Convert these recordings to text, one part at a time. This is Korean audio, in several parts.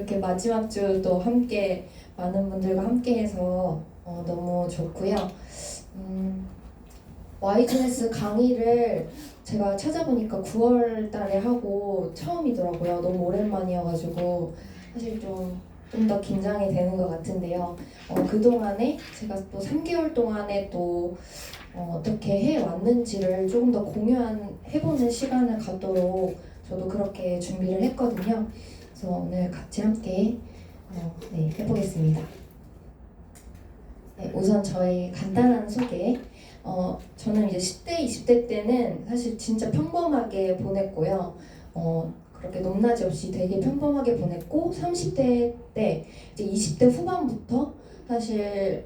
이렇게 마지막 주도 함께 많은 분들과 함께해서 너무 좋고요. YGNS 강의를 제가 찾아보니까 9월 달에 하고 처음이더라고요. 너무 오랜만이어가지고 사실 좀 더 긴장이 되는 것 같은데요. 그동안에 제가 또 3개월 동안에 또 어떻게 해왔는지를 조금 더 해보는 시간을 갖도록 저도 그렇게 준비를 했거든요. 그래서 오늘 같이 함께 해보겠습니다. 네, 우선 저의 간단한 소개. 저는 이제 10대, 20대 때는 사실 진짜 평범하게 보냈고요. 그렇게 높낮이 없이 되게 평범하게 보냈고 30대 때 이제 20대 후반부터 사실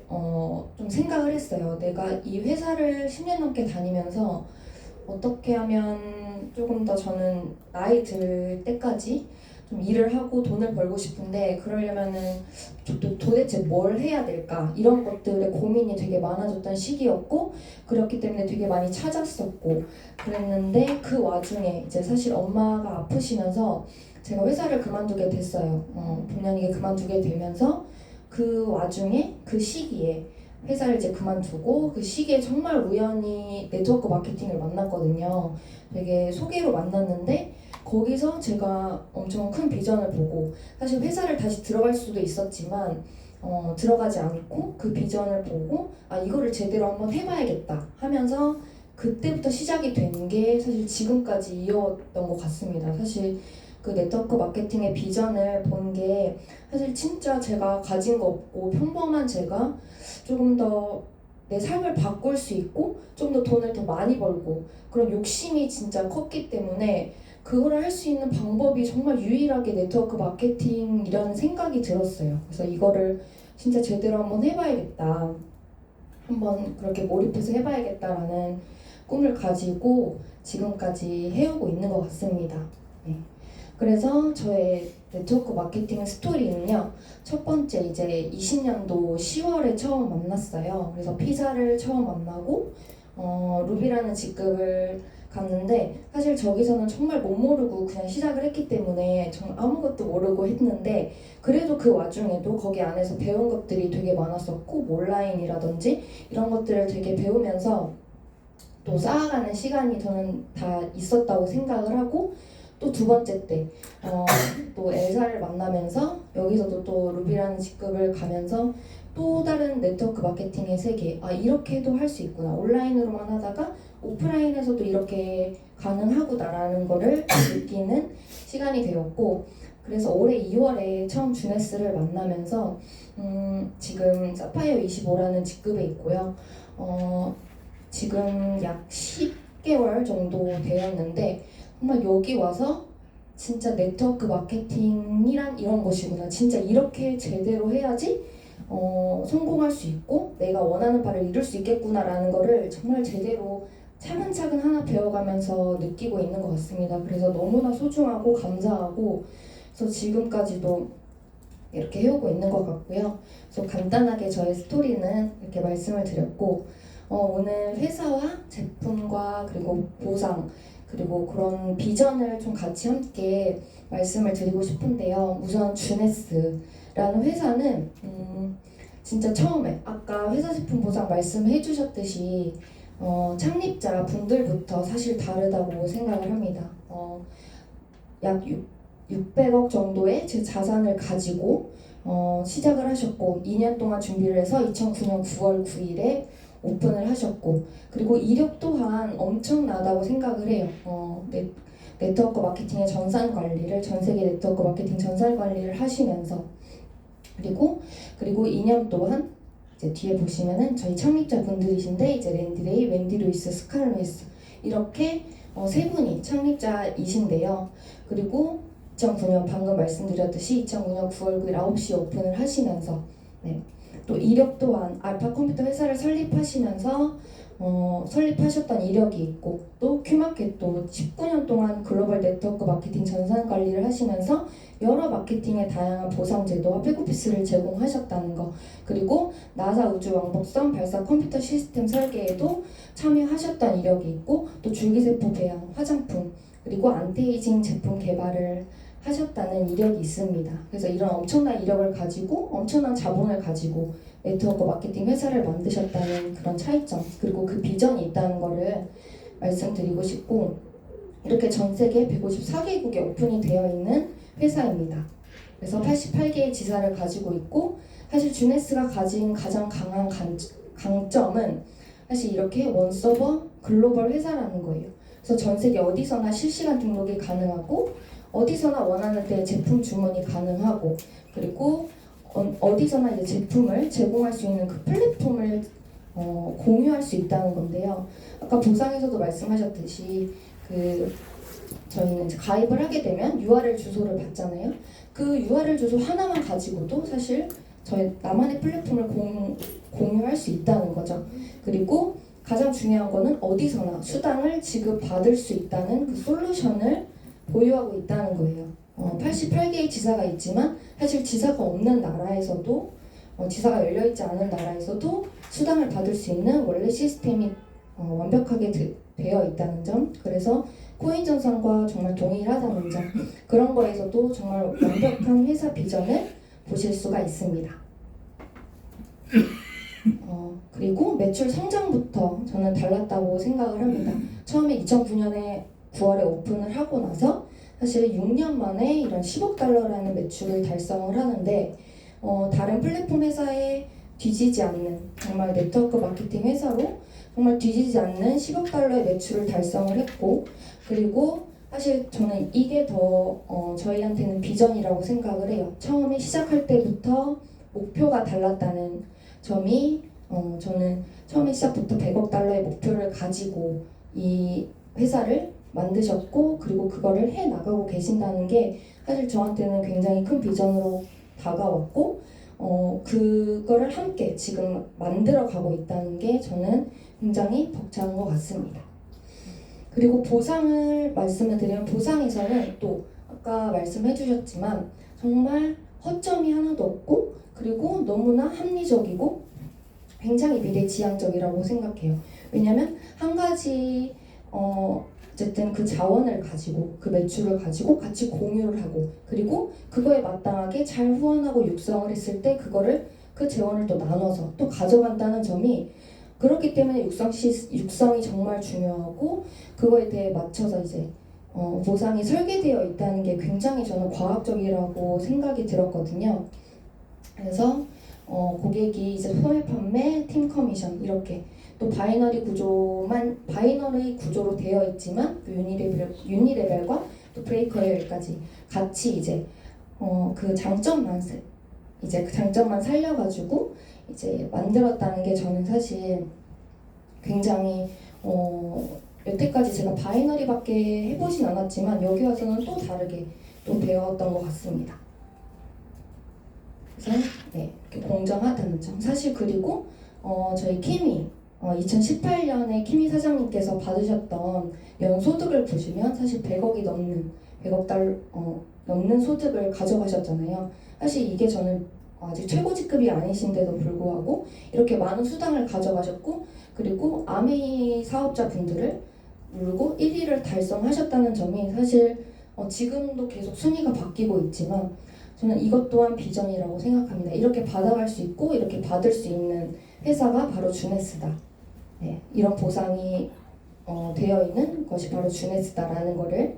좀 생각을 했어요. 내가 이 회사를 10년 넘게 다니면서 어떻게 하면 조금 더 저는 나이 들 때까지 좀 일을 하고 돈을 벌고 싶은데 그러려면은 도대체 뭘 해야 될까 이런 것들에 고민이 되게 많아졌던 시기였고 그렇기 때문에 되게 많이 찾았었고 그랬는데 그 와중에 이제 사실 엄마가 아프시면서 제가 회사를 그만두게 됐어요. 본의 아니게 그만두게 되면서 그 와중에 그 시기에 회사를 이제 그만두고 그 시기에 정말 우연히 네트워크 마케팅을 만났거든요. 되게 소개로 만났는데 거기서 제가 엄청 큰 비전을 보고 사실 회사를 다시 들어갈 수도 있었지만 들어가지 않고 그 비전을 보고 이거를 제대로 한번 해봐야겠다 하면서 그때부터 시작이 된 게 사실 지금까지 이어왔던 것 같습니다. 사실 그 네트워크 마케팅의 비전을 본 게 사실 진짜 제가 가진 거 없고 평범한 제가 조금 더 내 삶을 바꿀 수 있고 좀 더 돈을 더 많이 벌고 그런 욕심이 진짜 컸기 때문에 그거를 할 수 있는 방법이 정말 유일하게 네트워크 마케팅이라는 생각이 들었어요. 그래서 이거를 진짜 제대로 한번 해봐야겠다. 한번 그렇게 몰입해서 해봐야겠다라는 꿈을 가지고 지금까지 해오고 있는 것 같습니다. 네. 그래서 저의 네트워크 마케팅 스토리는요. 첫 번째 이제 20년도 10월에 처음 만났어요. 그래서 피자를 처음 만나고 루비라는 직급을 갔는데 사실 저기서는 정말 못 모르고 그냥 시작을 했기 때문에 정말 아무것도 모르고 했는데 그래도 그 와중에도 거기 안에서 배운 것들이 되게 많았었고 온라인이라든지 이런 것들을 되게 배우면서 또 쌓아가는 시간이 저는 다 있었다고 생각을 하고 또 두 번째 때 또 엘사를 만나면서 여기서도 또 루비라는 직급을 가면서 또 다른 네트워크 마케팅의 세계 이렇게도 할 수 있구나 온라인으로만 하다가 오프라인에서도 이렇게 가능하구나라는 거를 느끼는 시간이 되었고 그래서 올해 2월에 처음 주네스를 만나면서 지금 사파이어 25라는 직급에 있고요. 지금 약 10개월 정도 되었는데 정말 여기 와서 진짜 네트워크 마케팅이란 이런 것이구나. 진짜 이렇게 제대로 해야지 성공할 수 있고 내가 원하는 바를 이룰 수 있겠구나라는 거를 정말 제대로 차근차근 하나 배워가면서 느끼고 있는 것 같습니다. 그래서 너무나 소중하고 감사하고 그래서 지금까지도 이렇게 해오고 있는 것 같고요. 그래서 간단하게 저의 스토리는 이렇게 말씀을 드렸고 오늘 회사와 제품과 그리고 보상 그리고 그런 비전을 좀 같이 함께 말씀을 드리고 싶은데요. 우선 주네스라는 회사는 진짜 처음에 아까 회사 제품 보상 말씀해 주셨듯이 창립자 분들부터 사실 다르다고 생각을 합니다. 약 600억 정도의 제 자산을 가지고 시작을 하셨고 2년 동안 준비를 해서 2009년 9월 9일에 오픈을 하셨고 그리고 이력 또한 엄청나다고 생각을 해요. 네트워크 마케팅의 전산 관리를 전 세계 네트워크 마케팅 전산 관리를 하시면서 그리고 2년 동안 이제 뒤에 보시면은 저희 창립자 분들이신데 이제 랜디 레이, 웬디 루이스, 스칼 루이스 이렇게 세 분이 창립자이신데요. 그리고 2009년 방금 말씀드렸듯이 2009년 9월 9일 9시에 오픈을 하시면서 또 이력 또한 알파 컴퓨터 회사를 설립하시면서 설립하셨던 이력이 있고 또 큐마켓도 19년 동안 글로벌 네트워크 마케팅 전산 관리를 하시면서 여러 마케팅의 다양한 보상 제도와 백오피스를 제공하셨다는 거 그리고 나사 우주 왕복선 발사 컴퓨터 시스템 설계에도 참여하셨던 이력이 있고 또 줄기세포 배양, 화장품 그리고 안티에이징 제품 개발을 하셨다는 이력이 있습니다. 그래서 이런 엄청난 이력을 가지고 엄청난 자본을 가지고 네트워크 마케팅 회사를 만드셨다는 그런 차이점, 그리고 그 비전이 있다는 거를 말씀드리고 싶고, 이렇게 전 세계 154개국에 오픈이 되어 있는 회사입니다. 그래서 88개의 지사를 가지고 있고, 사실 주네스가 가진 가장 강한 강점은 사실 이렇게 원서버 글로벌 회사라는 거예요. 그래서 전 세계 어디서나 실시간 등록이 가능하고, 어디서나 원하는 때 제품 주문이 가능하고, 그리고 어디서나 이제 제품을 제공할 수 있는 그 플랫폼을 공유할 수 있다는 건데요. 아까 보상에서도 말씀하셨듯이 저희는 이제 가입을 하게 되면 URL 주소를 받잖아요. 그 URL 주소 하나만 가지고도 사실 저희 나만의 플랫폼을 공유할 수 있다는 거죠. 그리고 가장 중요한 거는 어디서나 수당을 지급받을 수 있다는 그 솔루션을 보유하고 있다는 거예요. 88개의 지사가 있지만 사실 지사가 없는 나라에서도 지사가 열려있지 않은 나라에서도 수당을 받을 수 있는 원래 시스템이 완벽하게 되어 있다는 점, 그래서 코인 전선과 정말 동일하다는 점, 그런 거에서도 정말 완벽한 회사 비전을 보실 수가 있습니다. 그리고 매출 성장부터 저는 달랐다고 생각을 합니다. 처음에 2009년에 9월에 오픈을 하고 나서 사실 6년 만에 이런 10억 달러라는 매출을 달성을 하는데, 다른 플랫폼 회사에 뒤지지 않는, 정말 네트워크 마케팅 회사로 정말 뒤지지 않는 10억 달러의 매출을 달성을 했고, 그리고 사실 저는 이게 더 저희한테는 비전이라고 생각을 해요. 처음에 시작할 때부터 목표가 달랐다는 점이, 저는 처음에 시작부터 100억 달러의 목표를 가지고 이 회사를 만드셨고, 그리고 그거를 해 나가고 계신다는 게 사실 저한테는 굉장히 큰 비전으로 다가왔고, 그거를 함께 지금 만들어 가고 있다는 게 저는 굉장히 벅찬 것 같습니다. 그리고 보상을 말씀을 드리면, 보상에서는 또 아까 말씀해 주셨지만 정말 허점이 하나도 없고, 그리고 너무나 합리적이고 굉장히 미래지향적이라고 생각해요. 왜냐면 한 가지 어쨌든 그 자원을 가지고 그 매출을 가지고 같이 공유를 하고, 그리고 그거에 마땅하게 잘 후원하고 육성을 했을 때 그거를 그 재원을 또 나눠서 또 가져간다는 점이, 그렇기 때문에 육성이 정말 중요하고, 그거에 대해 맞춰서 이제 보상이 설계되어 있다는 게 굉장히 저는 과학적이라고 생각이 들었거든요. 그래서 고객이 이제 소매 판매, 팀 커미션, 이렇게 또 바이너리 구조로 되어 있지만 유니레벨과 또 브레이크 레벨까지 같이 이제 그 장점만 살려가지고 이제 만들었다는 게, 저는 사실 굉장히 여태까지 제가 바이너리밖에 해보진 않았지만 여기 와서는 또 다르게 또 배웠던 것 같습니다. 그래서 이렇게 공정하다는 점. 사실 그리고 저희 키미 2018년에 키미 사장님께서 받으셨던 연소득을 보시면 사실 100억이 넘는 100억 넘는 소득을 가져가셨잖아요. 사실 이게 저는 아직 최고직급이 아니신데도 불구하고 이렇게 많은 수당을 가져가셨고, 그리고 아메이 사업자분들을 누르고 1위를 달성하셨다는 점이 사실 지금도 계속 순위가 바뀌고 있지만 저는 이것 또한 비전이라고 생각합니다. 이렇게 받아갈 수 있고 이렇게 받을 수 있는 회사가 바로 주네스다. 이런 보상이 되어 있는 것이 바로 주네스다라는 거를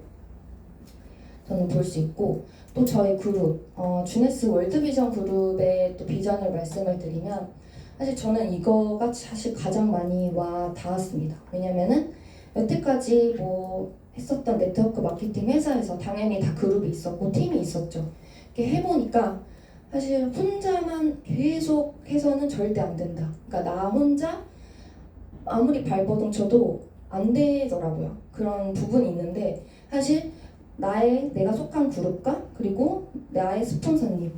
저는 볼 수 있고, 또 저희 그룹 주네스 월드비전 그룹의 또 비전을 말씀을 드리면, 사실 저는 이거가 사실 가장 많이 와 닿았습니다. 왜냐면은 여태까지 했었던 네트워크 마케팅 회사에서 당연히 다 그룹이 있었고 팀이 있었죠. 이렇게 해보니까 사실 혼자만 계속 해서는 절대 안 된다. 그러니까 나 혼자 아무리 발버둥 쳐도 안 되더라고요. 그런 부분이 있는데, 사실 내가 속한 그룹과 그리고 나의 스폰서님,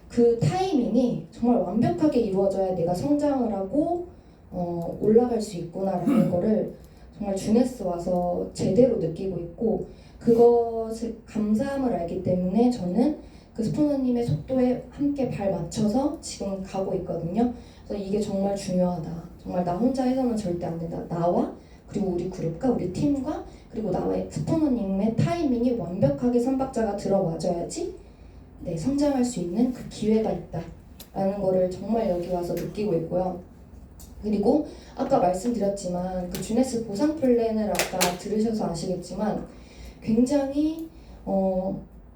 그 타이밍이 정말 완벽하게 이루어져야 내가 성장을 하고 올라갈 수 있구나라는 거를 정말 주네스 와서 제대로 느끼고 있고, 그것을 감사함을 알기 때문에 저는 그 스폰서님의 속도에 함께 발 맞춰서 지금 가고 있거든요. 그래서 이게 정말 중요하다. 정말 나 혼자 해서는 절대 안 된다. 나와 그리고 우리 그룹과 우리 팀과 그리고 나의 스포너님의 타이밍이 완벽하게 3박자가 들어맞아야지 네, 성장할 수 있는 그 기회가 있다라는 거를 정말 여기 와서 느끼고 있고요. 그리고 아까 말씀드렸지만 그 주네스 보상 플랜을 아까 들으셔서 아시겠지만 굉장히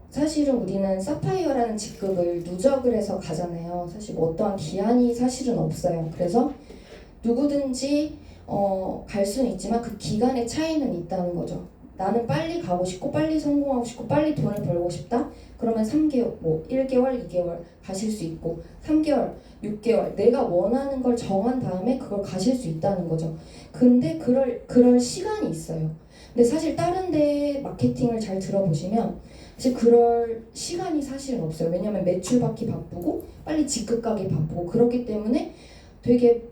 사실은 우리는 사파이어라는 직급을 누적을 해서 가잖아요. 사실 뭐 어떠한 기한이 사실은 없어요. 그래서 누구든지 갈 수는 있지만 그 기간의 차이는 있다는 거죠. 나는 빨리 가고 싶고 빨리 성공하고 싶고 빨리 돈을 벌고 싶다? 그러면 3개월, 뭐 1개월, 2개월 가실 수 있고 3개월, 6개월 내가 원하는 걸 정한 다음에 그걸 가실 수 있다는 거죠. 근데 그럴 시간이 있어요. 근데 사실 다른 데 마케팅을 잘 들어보시면 사실 그럴 시간이 사실은 없어요. 왜냐면 매출 받기 바쁘고 빨리 직급 가기 바쁘고 그렇기 때문에 되게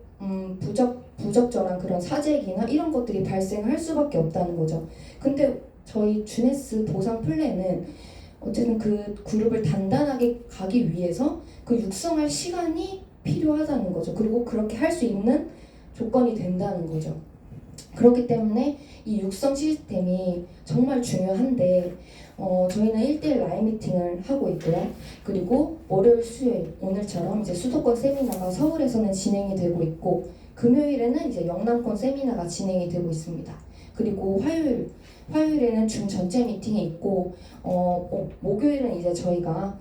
부적절한 그런 사재기나 이런 것들이 발생할 수밖에 없다는 거죠. 근데 저희 주네스 보상 플랜은 어쨌든 그 그룹을 단단하게 가기 위해서 그 육성할 시간이 필요하다는 거죠. 그리고 그렇게 할 수 있는 조건이 된다는 거죠. 그렇기 때문에 이 육성 시스템이 정말 중요한데 저희는 1대1 라인 미팅을 하고 있고요. 그리고 월요일, 수요일 오늘처럼 이제 수도권 세미나가 서울에서는 진행이 되고 있고 금요일에는 이제 영남권 세미나가 진행이 되고 있습니다. 그리고 화요일에는 줌 전체 미팅이 있고 목요일은 이제 저희가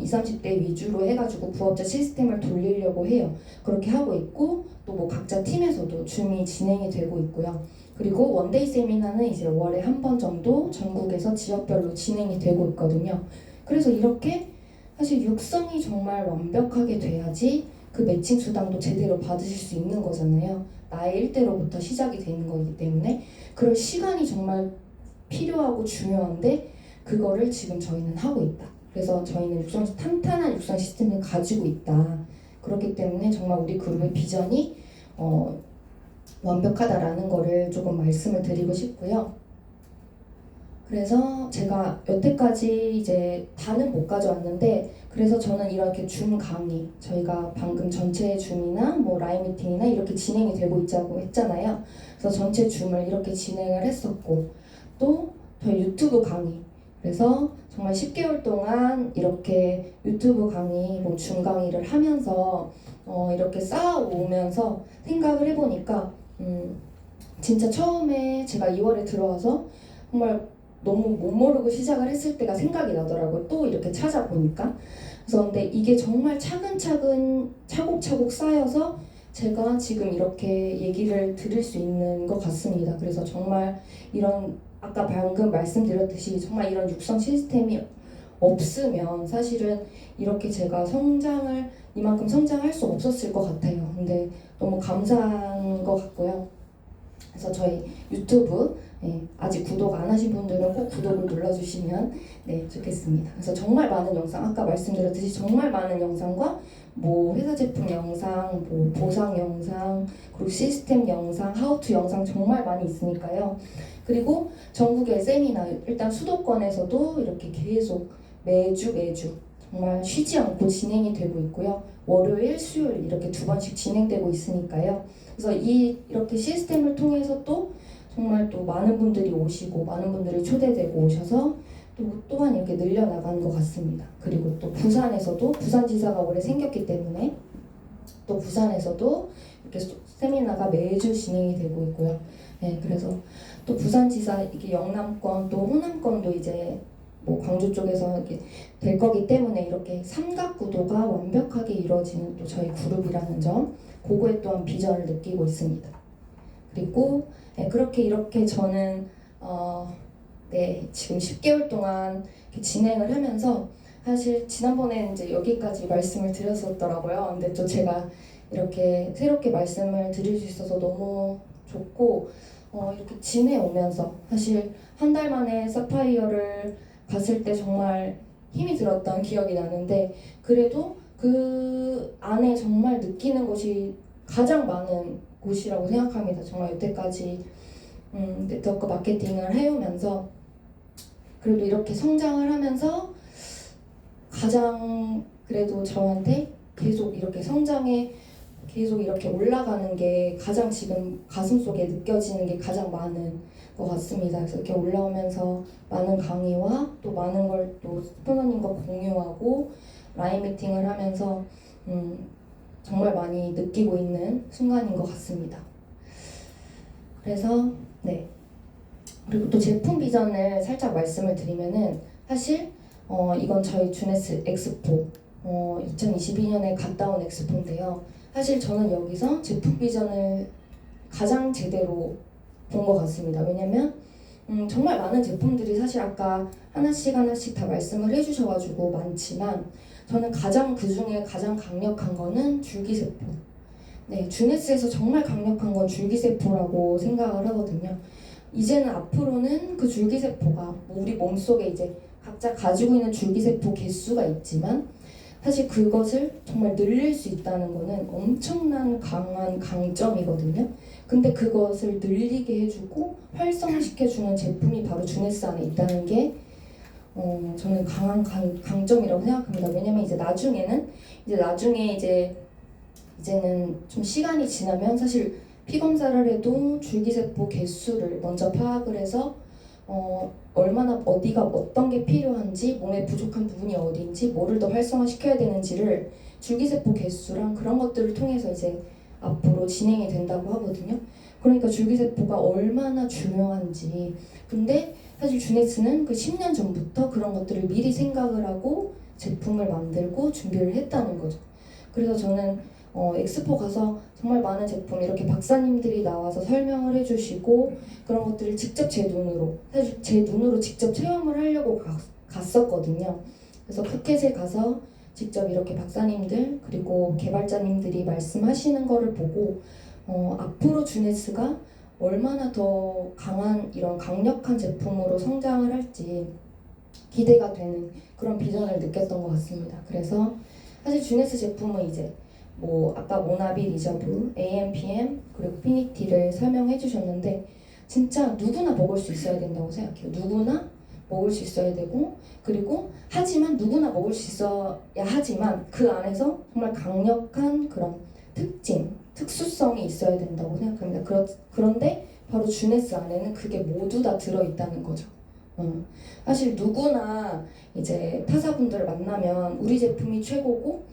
20, 30대 위주로 해가지고 부업자 시스템을 돌리려고 해요. 그렇게 하고 있고 또 뭐 각자 팀에서도 줌이 진행이 되고 있고요. 그리고 원데이 세미나는 이제 월에 한 번 정도 전국에서 지역별로 진행이 되고 있거든요. 그래서 이렇게 사실 육성이 정말 완벽하게 돼야지 그 매칭 수당도 제대로 받으실 수 있는 거잖아요. 나의 1대로부터 시작이 되는 거기 때문에 그럴 시간이 정말 필요하고 중요한데 그거를 지금 저희는 하고 있다. 그래서 저희는 탄탄한 육성 시스템을 가지고 있다. 그렇기 때문에 정말 우리 그룹의 비전이 완벽하다라는 거를 조금 말씀을 드리고 싶고요. 그래서 제가 여태까지 이제 다는 못 가져왔는데 그래서 저는 이렇게 줌 강의 저희가 방금 전체 줌이나 뭐 라인 미팅이나 이렇게 진행이 되고 있자고 했잖아요. 그래서 전체 줌을 이렇게 진행을 했었고 또 저희 유튜브 강의 그래서 정말 10개월 동안 이렇게 유튜브 강의, 뭐 줌 강의를 하면서 이렇게 쌓아오면서 생각을 해보니까 진짜 처음에 제가 2월에 들어와서 정말 너무 못 모르고 시작을 했을 때가 생각이 나더라고요. 또 이렇게 찾아보니까. 그래서 근데 이게 정말 차근차근 차곡차곡 쌓여서 제가 지금 이렇게 얘기를 드릴 수 있는 것 같습니다. 그래서 정말 이런 아까 방금 말씀드렸듯이 정말 이런 육성 시스템이 없으면 사실은 이렇게 제가 이만큼 성장할 수 없었을 것 같아요. 근데 너무 감사한 것 같고요. 그래서 저희 유튜브 아직 구독 안 하신 분들은 꼭 구독을 눌러주시면 좋겠습니다. 그래서 정말 많은 영상, 아까 말씀드렸듯이 정말 많은 영상과 뭐 회사 제품 영상, 뭐 보상 영상, 그리고 시스템 영상, 하우투 영상 정말 많이 있으니까요. 그리고 전국의 세미나, 일단 수도권에서도 이렇게 계속 매주 정말 쉬지 않고 진행이 되고 있고요. 월요일, 수요일 이렇게 2번씩 진행되고 있으니까요. 그래서 이렇게 시스템을 통해서 또 정말 또 많은 분들이 오시고 많은 분들이 초대되고 오셔서 또한 이렇게 늘려나가는 것 같습니다. 그리고 또 부산지사가 올해 생겼기 때문에 또 부산에서도 이렇게 세미나가 매주 진행이 되고 있고요. 그래서 또 부산지사 이게 영남권 또 호남권도 이제 뭐 광주 쪽에서 이렇게 될 거기 때문에 이렇게 삼각구도가 완벽하게 이루어지는 또 저희 그룹이라는 점, 그거에 또한 비전을 느끼고 있습니다. 그리고 이렇게 저는 지금 10개월 동안 진행을 하면서 사실 지난번에 이제 여기까지 말씀을 드렸었더라고요. 근데 또 제가 이렇게 새롭게 말씀을 드릴 수 있어서 너무 좋고 이렇게 지내오면서 사실 한 달 만에 사파이어를 갔을 때 정말 힘이 들었던 기억이 나는데 그래도 그 안에 정말 느끼는 것이 가장 많은 곳이라고 생각합니다. 정말 여태까지 네트워크 마케팅을 해오면서 그래도 이렇게 성장을 하면서 가장 그래도 저한테 계속 이렇게 성장에 계속 이렇게 올라가는 게 가장 지금 가슴속에 느껴지는 게 가장 많은 것 같습니다. 그래서 이렇게 올라오면서 많은 강의와 또 많은 걸 또 스포너님과 공유하고 라인 미팅을 하면서 정말 많이 느끼고 있는 순간인 것 같습니다. 그래서 네. 그리고 또 제품 비전을 살짝 말씀을 드리면은 사실 이건 저희 주네스 엑스포 2022년에 갔다 온 엑스포인데요. 사실 저는 여기서 제품 비전을 가장 제대로 본 것 같습니다. 왜냐면 정말 많은 제품들이 사실 아까 하나씩 다 말씀을 해주셔가지고 많지만 저는 그 중에 가장 강력한 거는 줄기세포. 네, 주네스에서 정말 강력한 건 줄기세포라고 생각을 하거든요. 이제는 앞으로는 그 줄기세포가 우리 몸속에 이제 각자 가지고 있는 줄기세포 개수가 있지만 사실 그것을 정말 늘릴 수 있다는 거는 엄청난 강한 강점이거든요. 근데 그것을 늘리게 해주고 활성시켜주는 제품이 바로 주네스 안에 있다는 게 저는 강한 강점이라고 생각합니다. 왜냐면 이제 나중에 이제는 좀 시간이 지나면 사실 피 검사를 해도 줄기세포 개수를 먼저 파악을 해서 얼마나 어디가 어떤 게 필요한지 몸에 부족한 부분이 어디인지 뭐를 더 활성화시켜야 되는지를 줄기세포 개수랑 그런 것들을 통해서 이제 앞으로 진행이 된다고 하거든요. 그러니까 줄기세포가 얼마나 중요한지. 근데 사실 주네스는 그 10년 전부터 그런 것들을 미리 생각을 하고 제품을 만들고 준비를 했다는 거죠. 그래서 저는 엑스포 가서 정말 많은 제품 이렇게 박사님들이 나와서 설명을 해주시고 그런 것들을 직접 사실 제 눈으로 직접 체험을 하려고 갔었거든요. 그래서 푸켓에 가서 직접 이렇게 박사님들 그리고 개발자님들이 말씀하시는 거를 보고 앞으로 주네스가 얼마나 더 강한 이런 강력한 제품으로 성장을 할지 기대가 되는 그런 비전을 느꼈던 것 같습니다. 그래서 사실 주네스 제품은 이제 아까 모나비, 리저브, AMPM 그리고 피니티를 설명해 주셨는데 진짜 누구나 먹을 수 있어야 된다고 생각해요. 누구나 먹을 수 있어야 되고 그리고 하지만 누구나 먹을 수 있어야 하지만 그 안에서 정말 강력한 그런 특수성이 있어야 된다고 생각합니다. 그런데 바로 주네스 안에는 그게 모두 다 들어있다는 거죠. 사실 누구나 이제 타사분들 만나면 우리 제품이 최고고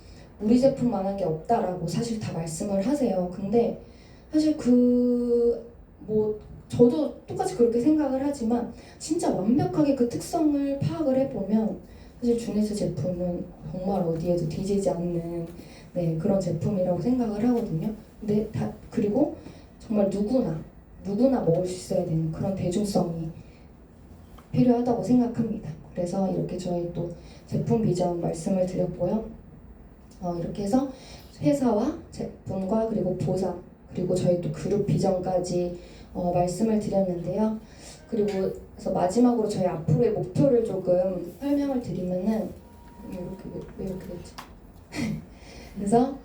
우리 제품만한 게 없다라고 사실 다 말씀을 하세요. 근데 사실 저도 똑같이 그렇게 생각을 하지만 진짜 완벽하게 그 특성을 파악을 해보면 사실 주네스 제품은 정말 어디에도 뒤지지 않는 그런 제품이라고 생각을 하거든요. 근데 그리고 정말 누구나 먹을 수 있어야 되는 그런 대중성이 필요하다고 생각합니다. 그래서 이렇게 저희 또 제품 비전 말씀을 드렸고요. 이렇게 해서 회사와 제품과 그리고 보상 그리고 저희 또 그룹 비전까지 말씀을 드렸는데요. 그리고 그래서 마지막으로 저희 앞으로의 목표를 조금 설명을 드리면은 왜 이렇게 됐지? 그래서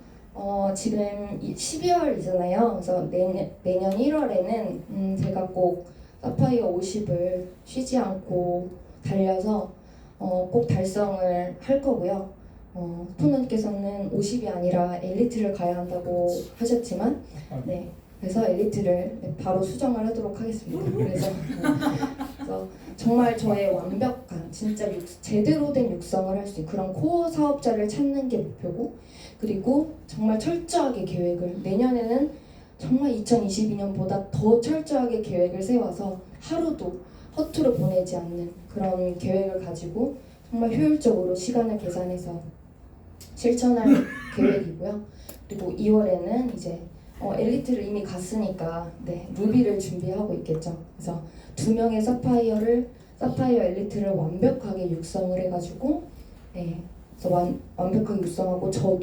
지금 12월이잖아요. 그래서 내년 1월에는 제가 꼭 사파이어 50을 쉬지 않고 달려서 꼭 달성을 할 거고요. 스토너님께서는 50이 아니라 엘리트를 가야 한다고 하셨지만 그래서 엘리트를 바로 수정을 하도록 하겠습니다. 그래서 정말 저의 완벽한 진짜 제대로 된 육성을 할 수 있는 그런 코어 사업자를 찾는 게 목표고 그리고 정말 철저하게 계획을 내년에는 정말 2022년보다 더 철저하게 계획을 세워서 하루도 허투루 보내지 않는 그런 계획을 가지고 정말 효율적으로 시간을 계산해서 실천할 계획이고요. 그리고 2월에는 이제 엘리트를 이미 갔으니까 루비를 준비하고 있겠죠. 그래서 2명의 사파이어 엘리트를 완벽하게 육성을 해가지고 그래서 완벽하게 육성하고 저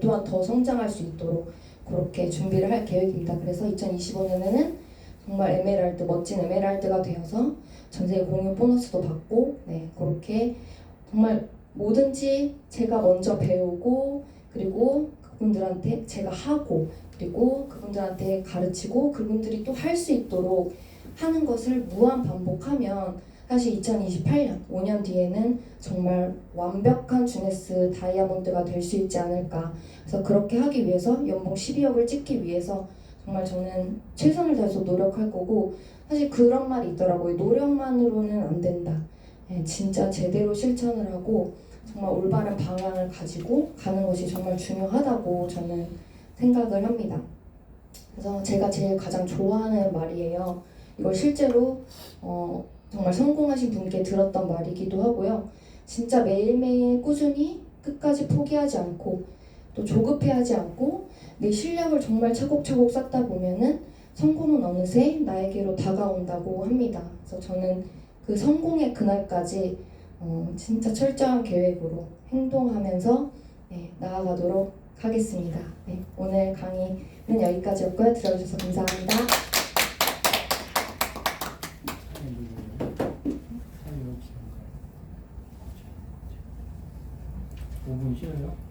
또한 더 성장할 수 있도록 그렇게 준비를 할 계획입니다. 그래서 2025년에는 정말 멋진 에메랄드가 되어서 전세계 공유 보너스도 받고 그렇게 정말 뭐든지 제가 먼저 배우고 그리고 그분들한테 제가 하고 그리고 그분들한테 가르치고 그분들이 또 할 수 있도록 하는 것을 무한 반복하면 사실 2028년 5년 뒤에는 정말 완벽한 주네스 다이아몬드가 될 수 있지 않을까. 그래서 그렇게 하기 위해서 연봉 12억을 찍기 위해서 정말 저는 최선을 다해서 노력할 거고 사실 그런 말이 있더라고요. 노력만으로는 안 된다. 예, 진짜 제대로 실천을 하고 정말 올바른 방향을 가지고 가는 것이 정말 중요하다고 저는 생각을 합니다. 그래서 제가 제일 가장 좋아하는 말이에요. 이걸 실제로 정말 성공하신 분께 들었던 말이기도 하고요. 진짜 매일매일 꾸준히 끝까지 포기하지 않고 또 조급해하지 않고 내 실력을 정말 차곡차곡 쌓다 보면은 성공은 어느새 나에게로 다가온다고 합니다. 그래서 저는 그 성공의 그날까지 진짜 철저한 계획으로 행동하면서 나아가도록 하겠습니다. 네, 오늘 강의는 여기까지였고요. 들어주셔서 감사합니다. 5분 쉬어요?